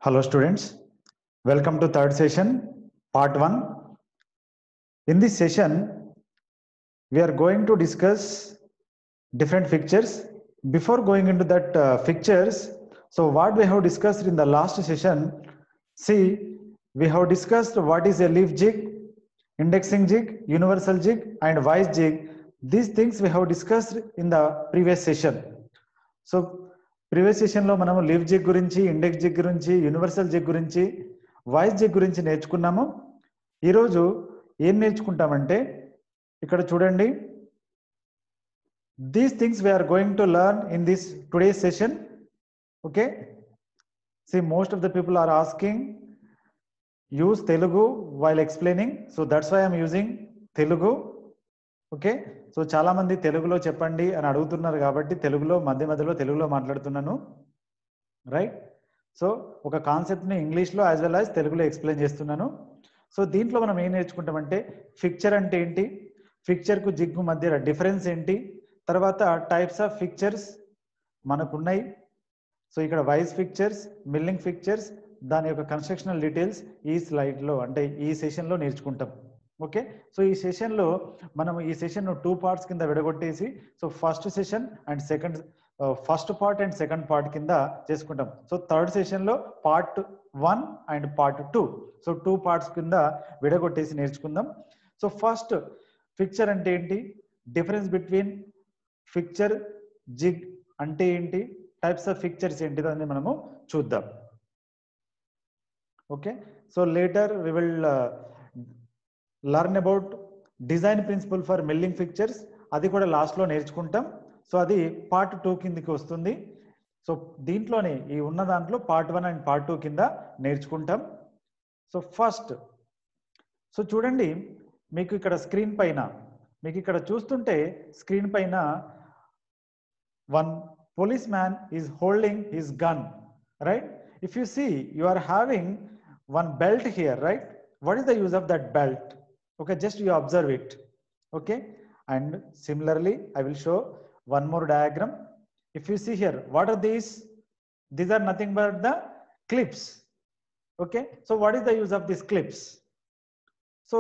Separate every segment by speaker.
Speaker 1: Hello students, welcome to third session, part 1. In this session, we are going to discuss different pictures. Before going into that pictures, so what we have discussed in the last session, see, we have discussed what is a leaf jig, indexing jig, universal jig and vice jig. These things we have discussed in the previous session. So previous సెషన్లో మనము leaf jig గురించి, index jig గురించి, universal jig గురించి, vice jig గురించి నేర్చుకున్నాము. ఈరోజు ఏం నేర్చుకుంటామంటే ఇక్కడ చూడండి, these things we're going to learn in this today's session. Okay, see most of the people are asking use Telugu while explaining, so that's why I'm using Telugu. Okay, so చాలా మంది తెలుగులో చెప్పండి అని అడుగుతున్నారు కాబట్టి తెలుగులో మధ్యలో తెలుగులో మాట్లాడుతున్నాను, రైట్. సో ఒక కాన్సెప్ట్ని ఇంగ్లీష్లో యాజ్ వెల్ యాజ్ తెలుగులో ఎక్స్ప్లెయిన్ చేస్తున్నాను. సో దీంట్లో మనం ఏం నేర్చుకుంటామంటే ఫిక్చర్ అంటే ఏంటి, ఫిక్చర్కు జిగ్గు మధ్య డిఫరెన్స్ ఏంటి, తర్వాత టైప్స్ ఆఫ్ ఫిక్చర్స్ మనకున్నాయి. సో ఇక్కడ వైజ్ ఫిక్చర్స్, మిల్లింగ్ ఫిక్చర్స్, దాని యొక్క కన్స్ట్రక్షనల్ డీటెయిల్స్ ఈ స్లైడ్లో అంటే ఈ సెషన్లో నేర్చుకుంటాం. ఓకే, సో ఈ సెషన్లో మనం ఈ సెషన్ 2 పార్ట్స్ కింద విడగొట్టేసి, so first session and first part and second part కింద చేసుకుంటాం. సో థర్డ్ సెషన్లో part 1 and part 2, so 2 parts కింద విడగొట్టేసి నేర్చుకుందాం. సో ఫస్ట్ ఫిక్చర్ అంటే ఏంటి, డిఫరెన్స్ బిట్వీన్ ఫిక్చర్, జిగ్ అంటే ఏంటి, టైప్స్ ఆఫ్ ఫిక్చర్స్ ఏంటి అని మనము చూద్దాం. Okay, so later we will learn about design principle for milling fixtures, అది కూడా లాస్ట్లో నేర్చుకుంటాం. సో అది పార్ట్ 2 కిందకి వస్తుంది. సో దీంట్లోనే ఈ ఉన్న దాంట్లో పార్ట్ 1 అండ్ పార్ట్ 2 కింద నేర్చుకుంటాం. సో ఫస్ట్, సో చూడండి, మీకు ఇక్కడ స్క్రీన్ పైన, మీకు ఇక్కడ చూస్తుంటే స్క్రీన్ పైన one police man is holding his gun, right. If you see, you are having one belt here, right? What is the use of that belt? Okay, just you observe it. Okay, and similarly I will show one more diagram. If you see here, what are these are nothing but the clips. Okay, so what is the use of these clips? So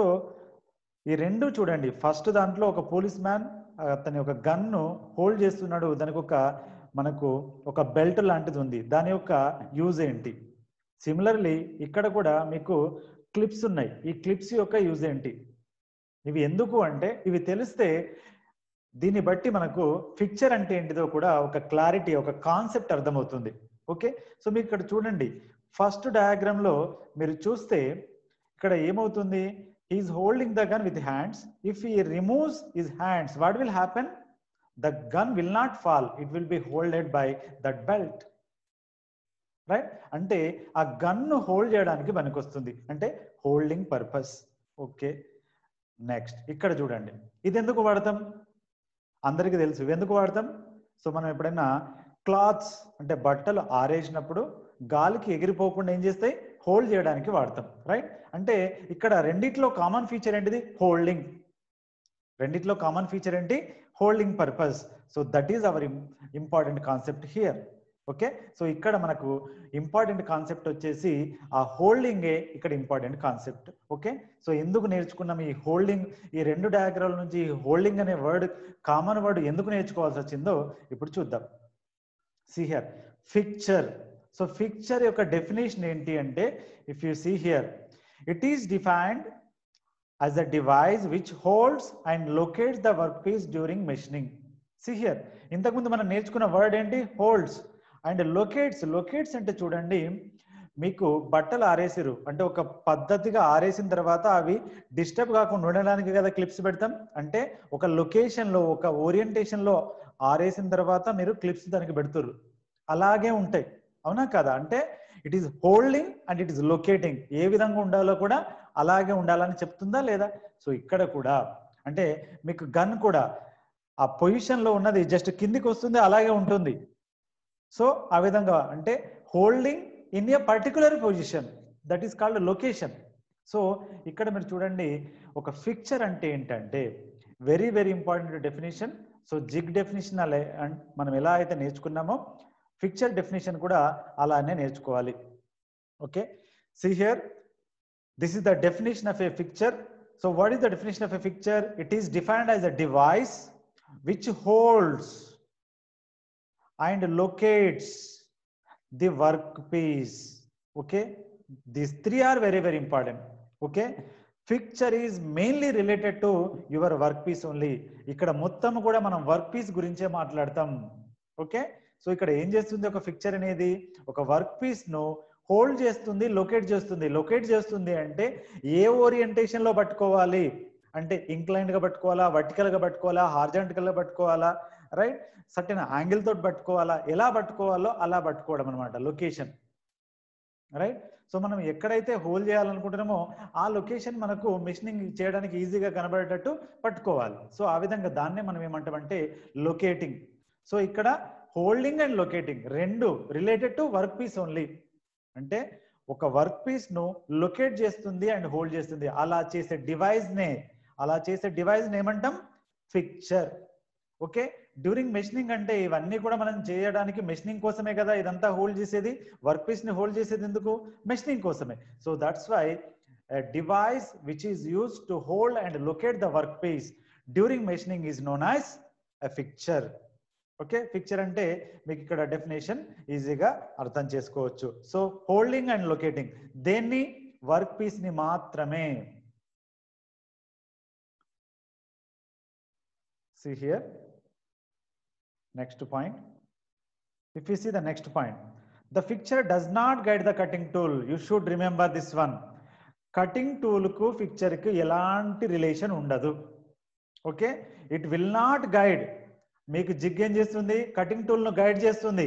Speaker 1: ఈ రెండు చూడండి, first దాంట్లో ఒక police man అతని ఒక gun hold చేస్తున్నాడు, దానికి మనకు ఒక బెల్ట్ లాంటిది ఉంది, దాని యొక్క యూజ్ ఏంటి. సిమిలర్లీ ఇక్కడ కూడా మీకు క్లిప్స్ ఉన్నాయి, ఈ క్లిప్స్ యొక్క యూజ్ ఏంటి, ఇవి ఎందుకు అంటే ఇవి తెలిస్తే దీన్ని బట్టి మనకు పిక్చర్ అంటే ఏంటిదో కూడా ఒక క్లారిటీ, ఒక కాన్సెప్ట్ అర్థమవుతుంది. ఓకే, సో మీకు ఇక్కడ చూడండి, ఫస్ట్ డయాగ్రామ్ లో మీరు చూస్తే ఇక్కడ ఏమవుతుంది, is holding the gun with hands. If he removes his hands, what will happen, the gun will not fall, it will be హోల్డెడ్ by that belt, right. అంటే ఆ గన్ను హోల్డ్ చేయడానికి పనికొస్తుంది, అంటే హోల్డింగ్ పర్పస్. ఓకే, నెక్స్ట్ ఇక్కడ చూడండి, ఇది ఎందుకు వాడతాం, అందరికీ తెలుసు ఎందుకు వాడతాం. సో మనం ఎప్పుడైనా క్లాత్స్ అంటే బట్టలు ఆరేసినప్పుడు గాలికి ఎగిరిపోకుండా ఏం చేస్తాయి, హోల్డ్ చేయడానికి వాడతాం, రైట్. అంటే ఇక్కడ రెండిట్లో కామన్ ఫీచర్ ఏంటిది, హోల్డింగ్. రెండిట్లో కామన్ ఫీచర్ ఏంటి, holding purpose. So that is our important concept here. Okay, so ఇక్కడ మనకు ఇంపార్టెంట్ కాన్సెప్ట్ వచ్చేసి ఆ హోల్డింగే ఇక్కడ ఇంపార్టెంట్ కాన్సెప్ట్. ఓకే, సో ఎందుకు నేర్చుకున్నాం ఈ హోల్డింగ్, ఈ రెండు డయాగ్రామ్ నుంచి హోల్డింగ్ అనే వర్డ్, కామన్ వర్డ్ ఎందుకు నేర్చుకోవాల్సి వచ్చిందో ఇప్పుడు చూద్దాం. See here, fixture. So fixture యొక్క డెఫినేషన్ ఏంటి అంటే, if you see here, it is defined as a device which holds and locates the work piece during machining. See here, ఇంతకుముందు మనం నేర్చుకున్న వర్డ్ ఏంటి, హోల్డ్స్ అండ్ లొకేట్స్. లొకేట్స్ అంటే చూడండి, మీకు బట్టలు ఆరేసిరు అంటే ఒక పద్ధతిగా ఆరేసిన తర్వాత అవి డిస్టర్బ్ కాకుండా ఉండడానికి కదా క్లిప్స్ పెడతాం. అంటే ఒక లొకేషన్లో, ఒక ఓరియంటేషన్లో ఆరేసిన తర్వాత మీరు క్లిప్స్ దానికి పెడుతురు, అలాగే ఉంటాయి, అవునా కదా. అంటే it is holding and it is locating, ఏ విధంగా ఉండాలో కూడా అలాగే ఉండాలని చెప్తుందా లేదా. సో ఇక్కడ కూడా అంటే మీకు గన్ కూడా ఆ పొజిషన్లో ఉన్నది జస్ట్ కిందికి వస్తుంది, అలాగే ఉంటుంది. సో ఆ విధంగా అంటే holding in a particular position, that is called location. So ఇక్కడ మీరు చూడండి, ఒక ఫిక్చర్ అంటే ఏంటంటే very very important definition. So zig definition మనం ఎలా అయితే నేర్చుకున్నామో ఫిక్చర్ డెఫినేషన్ కూడా అలానే నేర్చుకోవాలి. Okay, see here, this is the definition of a fixture. So what is the definition of a fixture? It is defined as a device which holds and locates the workpiece. Okay, these three are very, very important. Okay, fixture is mainly related to your workpiece only. ఇక్కడ మొత్తం కూడా మనం workpiece గురించే మాట్లాడతాం. Okay, so ఇక్కడ ఏం చేస్తుంది ఒక ఫిక్చర్ అనేది? ఒక వర్క్పీస్ ను హోల్డ్ చేస్తుంది, లొకేట్ చేస్తుంది. లొకేట్ చేస్తుంది అంటే ఏ ఓరియంటేషన్ లో పట్టుకోవాలి అంటే ఇంక్లైన్డ్ గా పట్టుకోవాలా, వర్టికల్ గా పట్టుకోవాలా, హార్జాంటల్ గా పట్టుకోవాలా, రైట్, సర్టెన్ యాంగిల్ తోటి పట్టుకోవాలా, ఎలా పట్టుకోవాలో అలా పట్టుకోవడం అనమాట లొకేషన్, రైట్. సో మనం ఎక్కడైతే హోల్డ్ చేయాలనుకుంటున్నామో ఆ లొకేషన్ మనకు మెషినింగ్ చేయడానికి ఈజీగా కనబడేటట్టు పట్టుకోవాలి. సో ఆ విధంగా దాన్నే మనం ఏమంటామంటే లొకేటింగ్. సో ఇక్కడ హోల్డింగ్ అండ్ లొకేటింగ్ రెండు related to work piece only. అంటే ఒక వర్క్ పీస్ ను లొకేట్ చేస్తుంది అండ్ హోల్డ్ చేస్తుంది. అలా చేసే డివైస్ నే ఏమంటాం? ఫిక్చర్. ఓకే, డ్యూరింగ్ మెషినింగ్ అంటే ఇవన్నీ కూడా మనం చేయడానికి మెషినింగ్ కోసమే కదా ఇదంతా హోల్డ్ చేసేది. వర్క్ పీస్ ని హోల్డ్ చేసేది ఎందుకు? మెషినింగ్ కోసమే. So that's why a device which is used to hold and locate the workpiece during machining is known as a fixture. Okay, fixture అంటే మీకు ఇక్కడ డెఫినేషన్ ఈజీగా అర్థం చేసుకోవచ్చు. సో హోల్డింగ్ అండ్ లొకేటింగ్ దేన్ని? వర్క్ పీస్ ని మాత్రమే. See here, next point. If you see the next point, the fixture does not guide the cutting tool. You should remember this one. Cutting tool ku fixture ku elanti relation undadu. Okay, it will not guide. మీకు jig ఏం చేస్తుంది? Cutting tool ను guide చేస్తుంది.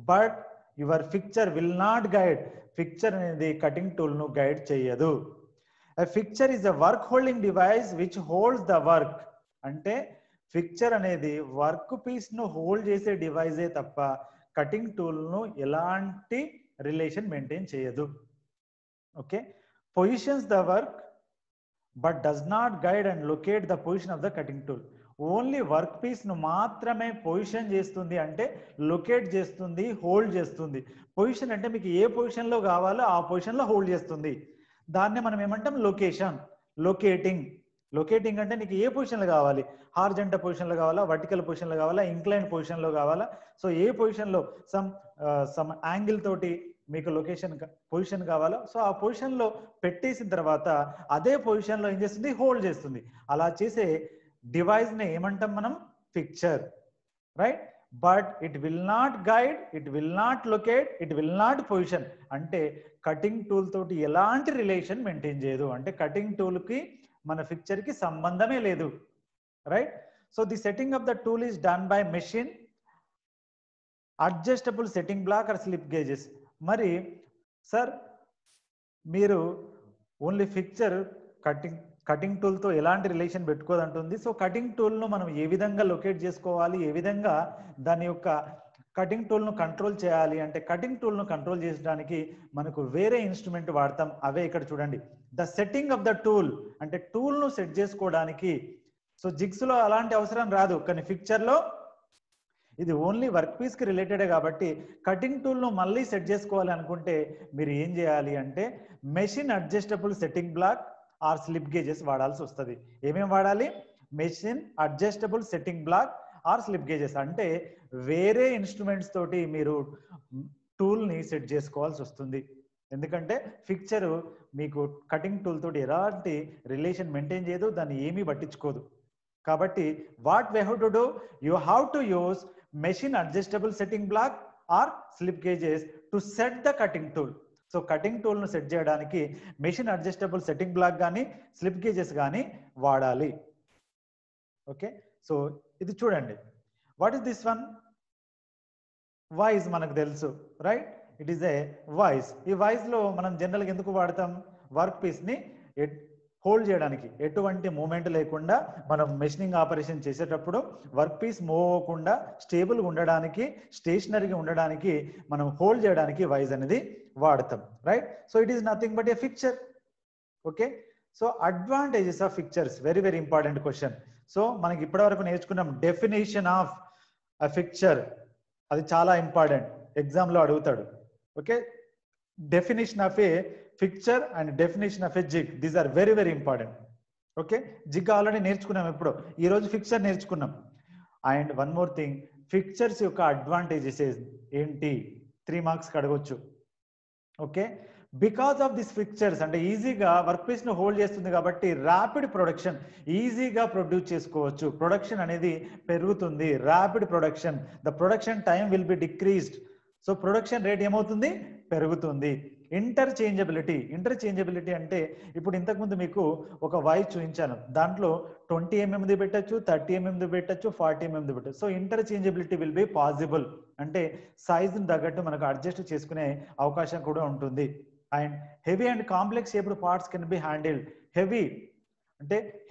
Speaker 1: But your fixture will not guide. Fixture అనేది cutting tool ను guide చేయదు. A fixture is a work holding device which holds the work. అంటే fixture అనేది వర్క్ పీస్ ను హోల్డ్ చేసే డివైజే తప్ప కటింగ్ టూల్ ను ఎలాంటి రిలేషన్ మెయింటైన్ చేయదు. Okay, positions the work but does not guide and locate the position of the cutting tool. Only work piece ను మాత్రమే పొజిషన్ చేస్తుంది, అంటే లొకేట్ చేస్తుంది, హోల్డ్ చేస్తుంది. పొజిషన్ అంటే మీకు ఏ పొజిషన్ లో కావాలో ఆ పొజిషన్ లో హోల్డ్ చేస్తుంది. దాన్నే మనం ఏమంటాం? లొకేషన్. లొకేటింగ్. లొకేటింగ్ అంటే నీకు ఏ పొజిషన్ లో కావాలి? హార్జెంటల్ పొజిషన్ లో కావాలా, వర్టికల్ పొజిషన్ లో కావాలా, ఇంక్లైన్ పొజిషన్ లో కావాలా? సో ఏ పొజిషన్ లో సమ్ యాంగిల్ తోటి మీకు పొజిషన్ కావాలా? సో ఆ పొజిషన్ లో పెట్టేసిన తర్వాత అదే పొజిషన్ లో ఏం చేస్తుంది? హోల్డ్ చేస్తుంది. అలా చేసే డివైస్ ని ఏమంటాం మనం? Fixture, right. But it will not guide, it will not locate, it will not position. అంటే కటింగ్ టూల్ తోటి ఎలాంటి రిలేషన్ మెయింటైన్ చేయదు. అంటే కటింగ్ టూల్ కి మన ఫిక్చర్ కి సంబంధమే లేదు, right. So the setting of the tool is done by machine, adjustable setting block or slip gauges. మరి సార్ మీరు ఓన్లీ ఫిక్చర్ కటింగ్ టూల్ తో ఎలాంటి రిలేషన్ పెట్టుకోదంటుంది. సో కటింగ్ టూల్ ను మనం ఏ విధంగా లొకేట్ చేసుకోవాలి, ఏ విధంగా దాని యొక్క కటింగ్ టూల్ ను కంట్రోల్ చేయాలి అంటే కటింగ్ టూల్ ను కంట్రోల్ చేయడానికి మనకు వేరే ఇన్స్ట్రుమెంట్ వాడతాం. అవే ఇక్కడ చూడండి. The setting of the tool అంటే టూల్ ను సెట్ చేసుకోవడానికి. సో జిగ్స్ లో అలాంటి అవసరం రాదు, కానీ ఫిక్చర్ లో ఇది ఓన్లీ వర్క్ పీస్ కి రిలేటెడ్ కాబట్టి కటింగ్ టూల్ ను మళ్ళీ సెట్ చేసుకోవాలి అనుకుంటే మీరు ఏం చేయాలి అంటే machine adjustable setting block or slip gauges వాడాల్సి వస్తుంది. ఏమేమి వాడాలి? Machine adjustable setting block or slip gauges. అంటే వేరే ఇన్స్ట్రుమెంట్స్ తోటి మీరు టూల్ ని సెట్ చేసుకోవాల్సి వస్తుంది. ఎందుకంటే ఫిక్చర్ మీకు కటింగ్ టూల్ తోటి ఎలాంటి రిలేషన్ మెయింటైన్ చేయదు, దాన్ని ఏమీ పట్టించుకోదు. కాబట్టి what we have to do? You have to use machine adjustable setting block or slip gauges to set the cutting tool. So cutting tool ను సెట్ చేయడానికి మెషిన్ అడ్జస్టబుల్ సెట్టింగ్ బ్లాక్ కానీ slip gauges కానీ వాడాలి. Okay, so ఇది చూడండి. What is this one? Vice మనకు తెలుసు, right. It is a vice. ఈ వాయిస్ లో మనం జనరల్ గా ఎందుకు వాడతాం? వర్క్ పీస్ ని హోల్డ్ చేయడానికి, ఎటువంటి మూమెంట్ లేకుండా మనం మెషినింగ్ ఆపరేషన్ చేసేటప్పుడు వర్క్ పీస్ మూవ్ అవ్వకుండా స్టేబుల్గా ఉండడానికి, స్టేషనరీగా ఉండడానికి మనం హోల్డ్ చేయడానికి వైజ్ అనేది వాడతాం, right. So it is nothing but a fixture. Okay, so advantages of fixtures, very very important question. సో మనకి ఇప్పటివరకు నేర్చుకున్నాం డెఫినేషన్ ఆఫ్ అ ఫిక్చర్. అది చాలా ఇంపార్టెంట్, ఎగ్జామ్ లో అడుగుతాడు. Okay, definition of a fixture and definition of a jig, these are very very important. Okay, jig already నేర్చుకున్నాం, ఎప్పుడు ఈ రోజు ఫిక్చర్ నేర్చుకున్నాం. And one more thing, fixtures యొక్క అడ్వాంటేజెస్ ఏంటి, 3 మార్క్స్ అడగొచ్చు. Okay, because of this fixtures అంటే ఈజీగా వర్క్ పీస్ ను హోల్డ్ చేస్తుంది కాబట్టి ర్యాపిడ్ ప్రొడక్షన్, ఈజీగా ప్రొడ్యూస్ చేసుకోవచ్చు, ప్రొడక్షన్ అనేది పెరుగుతుంది, rapid production, the production time will be decreased. So production rate ఏమవుతుంది, పెరుగుతుంది. ఇంటర్చేంజబిలిటీ అంటే ఇప్పుడు ఇంతకుముందు మీకు ఒక వాయిస్ చూపించాను, దాంట్లో 20 mm పెట్టచ్చు, 30 mm పెట్టచ్చు, 40 mm పెట్టచ్చు. So interchangeability will be possible, అంటే సైజుని తగ్గట్టు మనకు అడ్జస్ట్ చేసుకునే అవకాశం కూడా ఉంటుంది. And heavy and complex shaped parts can be handled.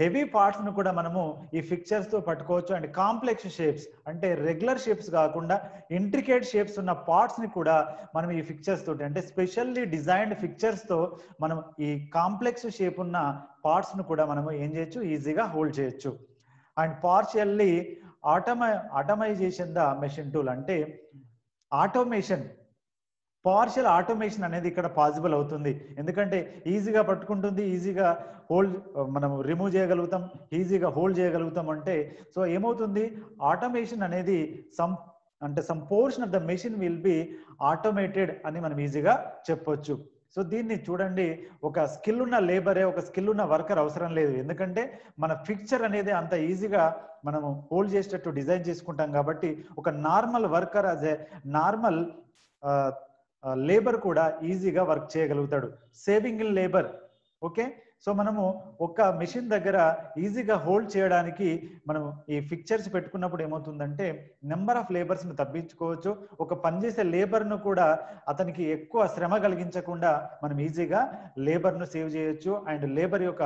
Speaker 1: Heavy parts ను కూడా మనము ఈ ఫిక్చర్స్ తో పట్టుకోవచ్చు. అండ్ కాంప్లెక్స్ షేప్స్ అంటే రెగ్యులర్ షేప్స్ కాకుండా ఇంట్రికేట్ షేప్స్ ఉన్న పార్ట్స్ ని కూడా మనం ఈ ఫిక్చర్స్ తోటి, అంటే స్పెషల్లీ డిజైన్డ్ ఫిక్చర్స్ తో మనం ఈ కాంప్లెక్స్ షేప్ ఉన్న పార్ట్స్ ను కూడా మనము ఏం చేయొచ్చు, ఈజీగా హోల్డ్ చేయొచ్చు. And partially ఆటోమైజేషన్ the machine tool, అంటే పార్షియల్ ఆటోమేషన్ అనేది ఇక్కడ పాసిబుల్ అవుతుంది. ఎందుకంటే ఈజీగా పట్టుకుంటుంది, ఈజీగా హోల్డ్ మనం రిమూవ్ చేయగలుగుతాం, ఈజీగా హోల్డ్ చేయగలుగుతాం. అంటే సో ఏమవుతుంది, ఆటోమేషన్ అనేది some portion of the machine will be automated అని మనం ఈజీగా చెప్పొచ్చు. సో దీన్ని చూడండి, ఒక స్కిల్ ఉన్న లేబరే, ఒక స్కిల్ ఉన్న వర్కర్ అవసరం లేదు. ఎందుకంటే మన ఫిక్చర్ అనేది అంత ఈజీగా మనము హోల్డ్ చేసేటట్టు డిజైన్ చేసుకుంటాం కాబట్టి ఒక normal worker as a normal labour కూడా ఈజీగా వర్క్ చేయగలుగుతాడు, saving in labour. Okay, so మనము ఒక మెషిన్ దగ్గర ఈజీగా హోల్డ్ చేయడానికి మనం ఈ ఫిక్చర్స్ పెట్టుకున్నప్పుడు ఏమవుతుందంటే నెంబర్ ఆఫ్ లేబర్స్ ను తగ్గించుకోవచ్చు. ఒక పనిచేసే లేబర్ ను కూడా అతనికి ఎక్కువ శ్రమ కలిగించకుండా మనం ఈజీగా లేబర్ ను సేవ్ చేయొచ్చు. అండ్ లేబర్ యొక్క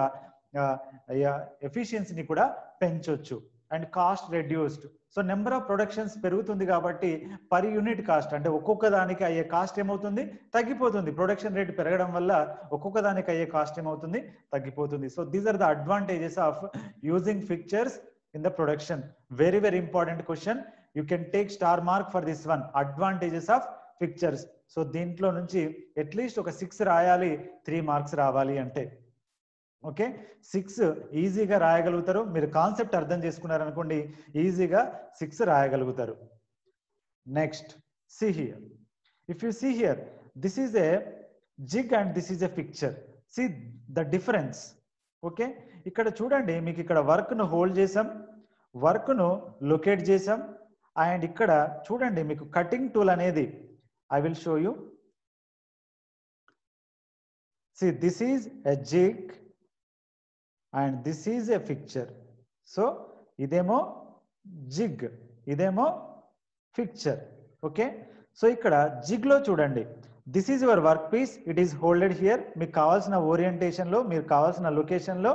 Speaker 1: ఎఫిషియన్సీని కూడా పెంచొచ్చు. And cost reduced, so number of productions పెరుగుతుంది కాబట్టి పర్ యూనిట్ కాస్ట్ అంటే ఒక్కొక్క దానికి అయ్యే కాస్ట్ ఏమవుతుంది, తగ్గిపోతుంది. ప్రొడక్షన్ రేట్ పెరగడం వల్ల ఒక్కొక్క దానికి అయ్యే కాస్ట్ ఏమవుతుంది, తగ్గిపోతుంది. So these are the advantages of using fixtures in the production. Very very important question, you can take star mark for this one, advantages of fixtures. So దీంట్లో నుంచి అట్లీస్ట్ ఒక 6 రాయాలి, 3 మార్క్స్ రావాలి అంటే. ఓకే, 6 ఈజీగా రాయగలుగుతారు. మీరు కాన్సెప్ట్ అర్థం చేసుకున్నారనుకోండి, ఈజీగా 6 రాయగలుగుతారు. Next, see here. If you see here, this is a jig and this is a picture. See the difference. Okay, ఇక్కడ చూడండి, మీకు ఇక్కడ వర్క్ ను హోల్డ్ చేసాం, వర్క్ ను లొకేట్ చేసాం. అండ్ ఇక్కడ చూడండి, మీకు కటింగ్ టూల్ అనేది I will show you. See, this is a jig and this is a picture. So ఇదేమో జిగ్, ఇదేమో పిక్చర్. ఓకే, సో ఇక్కడ జిగ్ లో చూడండి, this is your work piece, it is holded here. మీకు కావాల్సిన orientation లో, మీరు కావాల్సిన లొకేషన్ లో,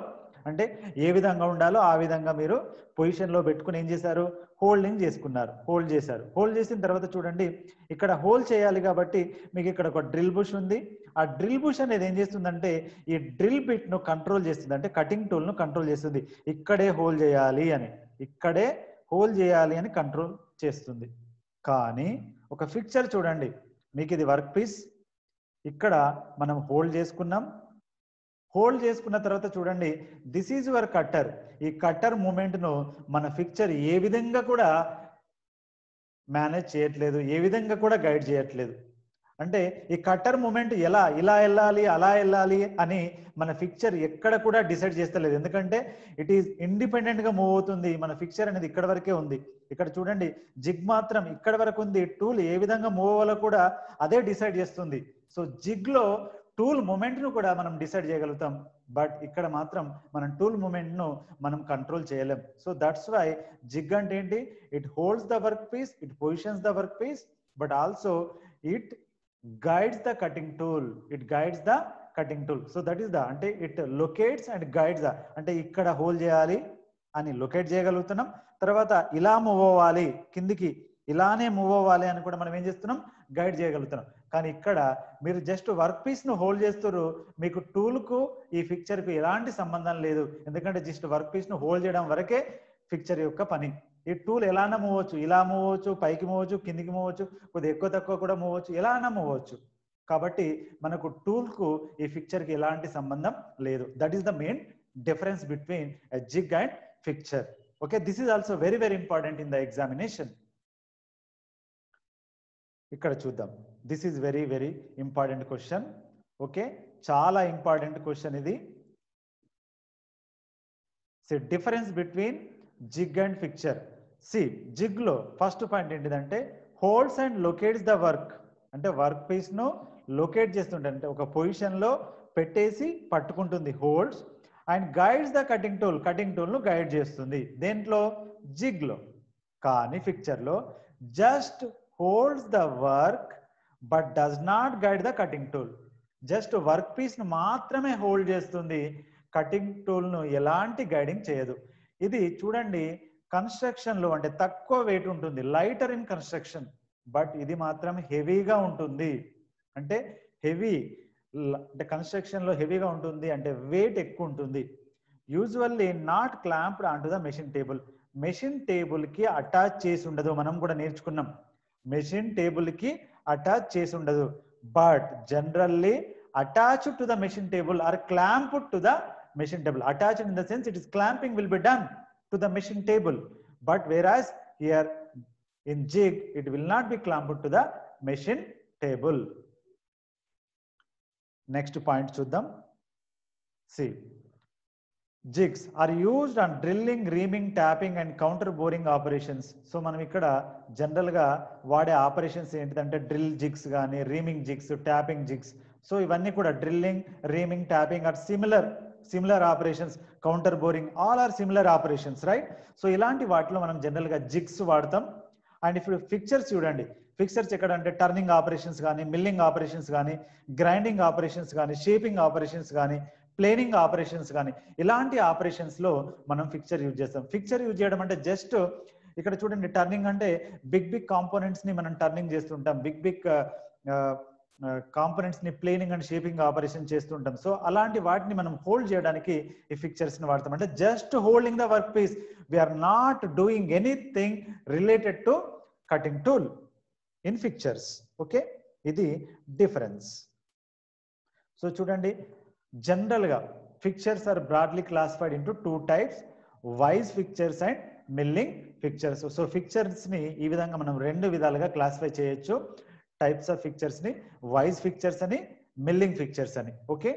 Speaker 1: అంటే ఏ విధంగా ఉండాలో ఆ విధంగా మీరు పొజిషన్ లో పెట్టుకుని ఏం చేశారు, హోల్డింగ్ చేసుకున్నారు, హోల్డ్ చేశారు. హోల్డ్ చేసిన తర్వాత చూడండి, ఇక్కడ హోల్డ్ చేయాలి కాబట్టి మీకు ఇక్కడ ఒక డ్రిల్ బుష్ ఉంది. ఆ డ్రిల్ బుష్ అనేది ఏం చేస్తుందంటే ఈ డ్రిల్ బిట్ ను కంట్రోల్ చేస్తుంది, అంటే కటింగ్ టూల్ ను కంట్రోల్ చేస్తుంది. ఇక్కడే హోల్డ్ చేయాలి అని, ఇక్కడే హోల్డ్ చేయాలి అని కంట్రోల్ చేస్తుంది. కానీ ఒక ఫిక్చర్ చూడండి, మీకు ఇది వర్క్ పీస్, ఇక్కడ మనం హోల్డ్ చేసుకున్నాం. హోల్డ్ చేసుకున్న తర్వాత చూడండి, దిస్ ఈజ్ యువర్ కట్టర్. ఈ కట్టర్ మూమెంట్ ను మన ఫిక్చర్ ఏ విధంగా కూడా మేనేజ్ చేయట్లేదు, ఏ విధంగా కూడా గైడ్ చేయట్లేదు. అంటే ఈ కట్టర్ మూమెంట్ ఇలా వెళ్ళాలి, అలా వెళ్ళాలి అని మన ఫిక్చర్ ఎక్కడ కూడా డిసైడ్ చేస్తలేదు. ఎందుకంటే ఇట్ ఈస్ ఇండిపెండెంట్ గా మూవ్ అవుతుంది. మన ఫిక్చర్ అనేది ఇక్కడ వరకే ఉంది. ఇక్కడ చూడండి, జిగ్ మాత్రం ఇక్కడ వరకు ఉంది. టూల్ ఏ విధంగా మూవ్ అవ్వాలో కూడా అదే డిసైడ్ చేస్తుంది. సో జిగ్ లో టూల్ మూమెంట్ ను కూడా మనం డిసైడ్ చేయగలుగుతాం, బట్ ఇక్కడ మాత్రం మనం టూల్ మూమెంట్ ను మనం కంట్రోల్ చేయలేం. సో దట్స్ వై జిగ్ అంటే ఏంటి, it holds the work piece, it positions the work piece, but also it guides the cutting tool, it guides the cutting tool. So that is the, అంటే it locates and guides the, అంటే ఇక్కడ hold చేయాలి అని locate చేయగలుగుతున్నాం. తర్వాత ఇలా move అవ్వాలి, కిందికి ఇలానే మూవ్ అవ్వాలి అని కూడా మనం ఏం చేస్తున్నాం, గైడ్ చేయగలుగుతున్నాం. కానీ ఇక్కడ మీరు జస్ట్ వర్క్ పీస్ ను హోల్డ్ చేస్తారు, మీకు టూల్ కు ఈ ఫిక్చర్ కు ఎలాంటి సంబంధం లేదు. ఎందుకంటే జస్ట్ వర్క్ పీస్ ను హోల్డ్ చేయడం వరకే ఫిక్చర్ యొక్క పని. ఈ టూల్ ఎలానా మూవ్ అవ్వచ్చు, ఇలా మూవ్ అవ్వచ్చు, పైకి మూవ్ అవ్వచ్చు, కిందికి మూవ్ అవ్వచ్చు, కొద్దిగా ఎక్కువ తక్కువ కూడా మూవ్ అవ్వచ్చు, ఎలా అన్నా మూవ్ అవ్వచ్చు. కాబట్టి మనకు టూల్కు ఈ ఫిక్చర్కి ఎలాంటి సంబంధం లేదు. That is the main difference between a jig and fixture. Okay, this is also very very important in the examination. ఇక్కడ చూద్దాం. This is very very important question. Okay, చాలా ఇంపార్టెంట్ క్వశ్చన్ ఇది. Difference between jig and fixture. Jig లో first point ఏంటిదంటే holds and locates the work. అంటే work piece ను locate చేస్తుంటే అంటే ఒక పొజిషన్ లో పెట్టేసి పట్టుకుంటుంది holds. And guides the cutting tool, cutting tool ను గైడ్ చేస్తుంది. దేంట్లో? జిగ్ లో. కానీ ఫిక్చర్ లో just holds the work but does not guide the cutting tool. Just work piece ను మాత్రమే హోల్డ్ చేస్తుంది, కటింగ్ టూల్ ను ఎలాంటి గైడింగ్ చేయదు. ఇది చూడండి, కన్స్ట్రక్షన్ లో అంటే తక్కువ వెయిట్ ఉంటుంది, లైటర్ ఇన్ కన్స్ట్రక్షన్, బట్ ఇది మాత్రం హెవీగా ఉంటుంది. అంటే హెవీ అంటే కన్స్ట్రక్షన్ లో హెవీగా ఉంటుంది అంటే వెయిట్ ఎక్కువ ఉంటుంది. Usually not clamped on to the machine table. Machine table కి అటాచ్ చేసి ఉండదు. మనం కూడా నేర్చుకున్నాం, మెషిన్ టేబుల్ కి అటాచ్ చేసి ఉండదు. But generally attached to the machine table or clamped to the machine table. Attached in the sense it is clamping will be done to the machine table, but whereas here in jig it will not be clamped to the machine table. Next point చూద్దాం. See, jigs are used on drilling, reaming, tapping and counter boring operations. So మనం ఇక్కడ general గా వాడే operations ఏంటిదంటే drill jigs కానీ, reaming jigs, tapping jigs. So ఇవన్నీ కూడా drilling, reaming, tapping or similar operations. Counter boring, all or similar operations, right? So ఇలాంటి వాటిలో మనం జనరల్ గా జిగ్స్ వాడతాం. అండ్ ఇప్పుడు ఫిక్చర్స్ చూడండి. ఫిక్చర్స్ ఎక్కడ అంటే టర్నింగ్ ఆపరేషన్స్ కానీ, మిల్లింగ్ ఆపరేషన్స్ కానీ, గ్రైండింగ్ ఆపరేషన్స్ కానీ, షేపింగ్ ఆపరేషన్స్ కానీ, ప్లేనింగ్ ఆపరేషన్స్ కానీ, ఇలాంటి ఆపరేషన్స్ లో మనం ఫిక్చర్ యూజ్ చేస్తాం. ఫిక్చర్ యూజ్ చేయడం అంటే జస్ట్ ఇక్కడ చూడండి, టర్నింగ్ అంటే బిగ్ కాంపోనెంట్స్ ని మనం టర్నింగ్ చేస్తుంటాం, బిగ్ కాంపోనెంట్స్ ని ప్లేనింగ్ అండ్ షేపింగ్ ఆపరేషన్ చేస్తుంటాం. సో అలాంటి వాటిని మనం హోల్డ్ చేయడానికి ఈ ఫిక్చర్స్ ని వాడతాం. అంటే just holding the work piece, we are not doing anything related to cutting tool in fixtures. Okay, ఇది డిఫరెన్స్. సో చూడండి, జనరల్ గా fixtures are broadly classified into 2 types, vise fixtures and milling fixtures. So fixtures ని ఈ విధంగా మనం 2 విధాలుగా classify చేయొచ్చు. Types of fixtures ని వైజ్ ఫిక్చర్స్ అని, మిల్లింగ్ ఫిక్చర్స్ అని. ఓకే,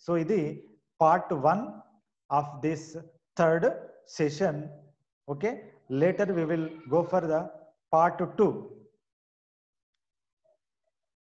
Speaker 1: సో ఇది part 1 of this 3rd session. Okay, later we will go for the part 2.